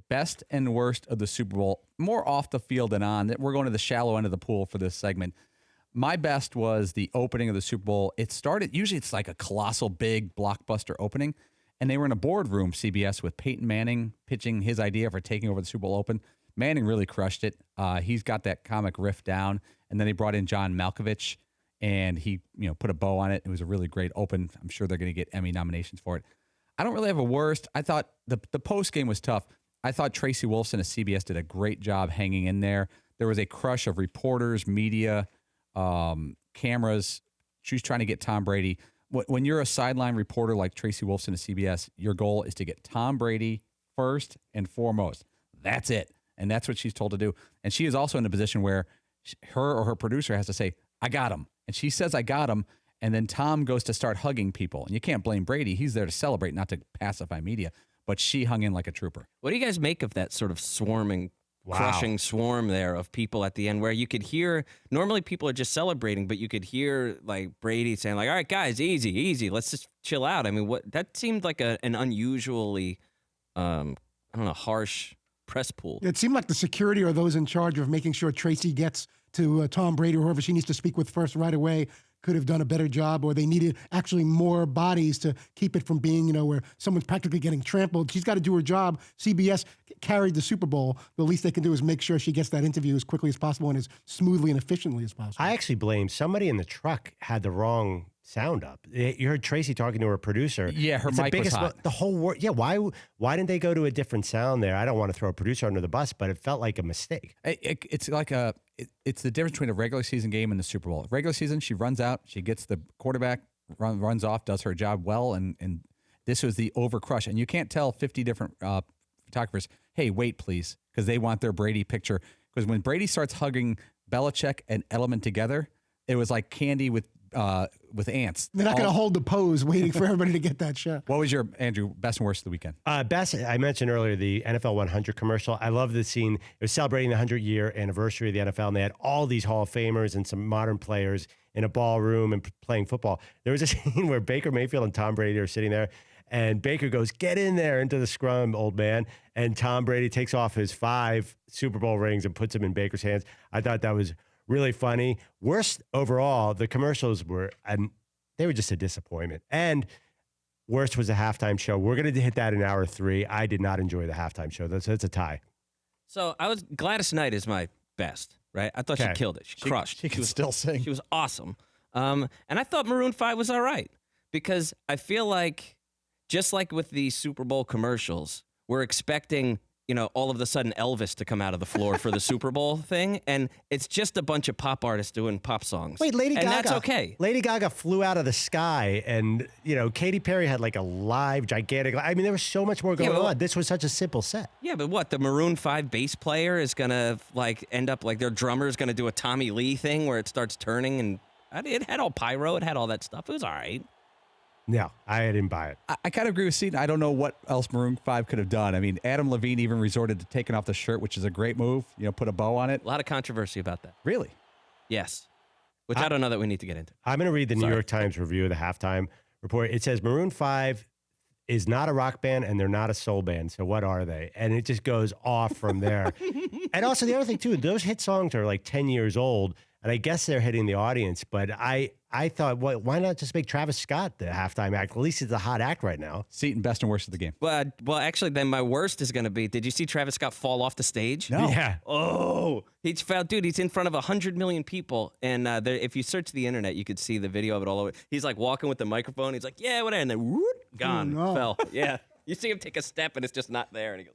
best and worst of the Super Bowl, more off the field than on. We're going to the shallow end of the pool for this segment. My best was the opening of the Super Bowl. It started, usually it's like a colossal big blockbuster opening, and they were in a boardroom, CBS, with Peyton Manning pitching his idea for taking over the Super Bowl Open. Manning really crushed it. He's got that comic riff down, and then they brought in John Malkovich, and he put a bow on it. It was a really great open. I'm sure they're going to get Emmy nominations for it. I don't really have a worst. I thought the post game was tough. I thought Tracy Wolfson of CBS did a great job hanging in there. There was a crush of reporters, media, cameras. She was trying to get Tom Brady. When you're a sideline reporter like Tracy Wolfson of CBS, your goal is to get Tom Brady first and foremost. That's it. And that's what she's told to do. And she is also in a position where her or her producer has to say, I got him. And she says, I got him. And then Tom goes to start hugging people. And you can't blame Brady. He's there to celebrate, not to pacify media. But she hung in like a trooper. What do you guys make of that sort of swarming, crushing swarm there of people at the end where you could hear, normally people are just celebrating, but you could hear like Brady saying like, all right, guys, easy. Let's just chill out. I mean, that seemed like an unusually, harsh press pool. It seemed like the security or those in charge of making sure Tracy gets to Tom Brady or whoever she needs to speak with first right away could have done a better job, or they needed actually more bodies to keep it from being, where someone's practically getting trampled. She's got to do her job. CBS carried the Super Bowl. The least they can do is make sure she gets that interview as quickly as possible and as smoothly and efficiently as possible. I actually blame somebody in the truck had the wrong sound up. You heard Tracy talking to her producer. Yeah, her mic was hot. The whole world. Yeah, why didn't they go to a different sound there? I don't want to throw a producer under the bus, but it felt like a mistake. It's like it's the difference between a regular season game and the Super Bowl. Regular season, she runs out, she gets the quarterback, runs off, does her job well, and this was the over crush. And you can't tell 50 different photographers, hey, wait, please, because they want their Brady picture. Because when Brady starts hugging Belichick and Edelman together, it was like candy with ants. They're not going to hold the pose waiting for everybody to get that shot. What was your, Andrew, best and worst of the weekend? Best, I mentioned earlier, the NFL 100 commercial. I love the scene. It was celebrating the 100-year anniversary of the NFL, and they had all these Hall of Famers and some modern players in a ballroom and playing football. There was a scene where Baker Mayfield and Tom Brady are sitting there, and Baker goes, get in there into the scrum, old man. And Tom Brady takes off his 5 Super Bowl rings and puts them in Baker's hands. I thought that was really funny. Worst overall, the commercials were, and they were just a disappointment. And worst was the halftime show. We're going to hit that in hour 3. I did not enjoy the halftime show. That's a tie. So Gladys Knight is my best, right? I thought she killed it. She crushed. She can still sing. She was awesome. And I thought Maroon 5 was all right because I feel like, just like with the Super Bowl commercials, we're expecting all of a sudden Elvis to come out of the floor for the Super Bowl thing. And it's just a bunch of pop artists doing pop songs. Wait, Lady Gaga. And that's okay. Lady Gaga flew out of the sky and, Katy Perry had like a live gigantic, there was so much more going on. This was such a simple set. Yeah, but what? The Maroon 5 bass player is going to end up like their drummer is going to do a Tommy Lee thing where it starts turning and it had all pyro. It had all that stuff. It was all right. No, I didn't buy it. I kind of agree with Seton. I don't know what else Maroon 5 could have done. I mean, Adam Levine even resorted to taking off the shirt, which is a great move. Put a bow on it. A lot of controversy about that. Really? Yes. Which I don't know that we need to get into. I'm going to read the New York Times review of the halftime report. It says Maroon 5 is not a rock band and they're not a soul band. So what are they? And it just goes off from there. And also the other thing, too, those hit songs are like 10 years old. And I guess they're hitting the audience, but I thought, why not just make Travis Scott the halftime act? At least he's a hot act right now. Seton, best and worst of the game. Well, actually, then my worst is going to be, did you see Travis Scott fall off the stage? No. Yeah. Oh, he's in front of 100 million people. And if you search the internet, you could see the video of it all over. He's like walking with the microphone. He's like, yeah, whatever. And then whoop, gone, fell. Yeah. You see him take a step and it's just not there. And he goes.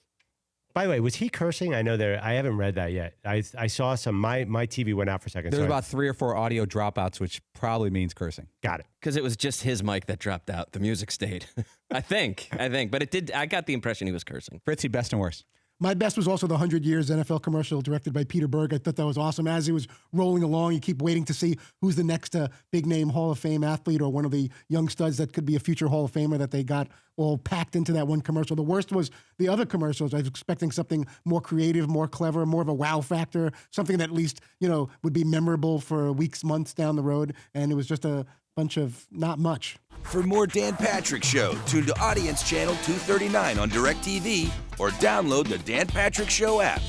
By the way, was he cursing? I haven't read that yet. I saw some, my TV went out for a second. There's about 3 or 4 audio dropouts, which probably means cursing. Got it. Because it was just his mic that dropped out. The music stayed. I think. But it did. I got the impression he was cursing. Fritzy, best and worst. My best was also the 100 Years NFL commercial directed by Peter Berg. I thought that was awesome. As he was rolling along, you keep waiting to see who's the next big-name Hall of Fame athlete or one of the young studs that could be a future Hall of Famer that they got all packed into that one commercial. The worst was the other commercials. I was expecting something more creative, more clever, more of a wow factor, something that at least, would be memorable for weeks, months down the road. And it was just a bunch of not much. For more Dan Patrick Show, tune to Audience Channel 239 on DirecTV or download the Dan Patrick Show app.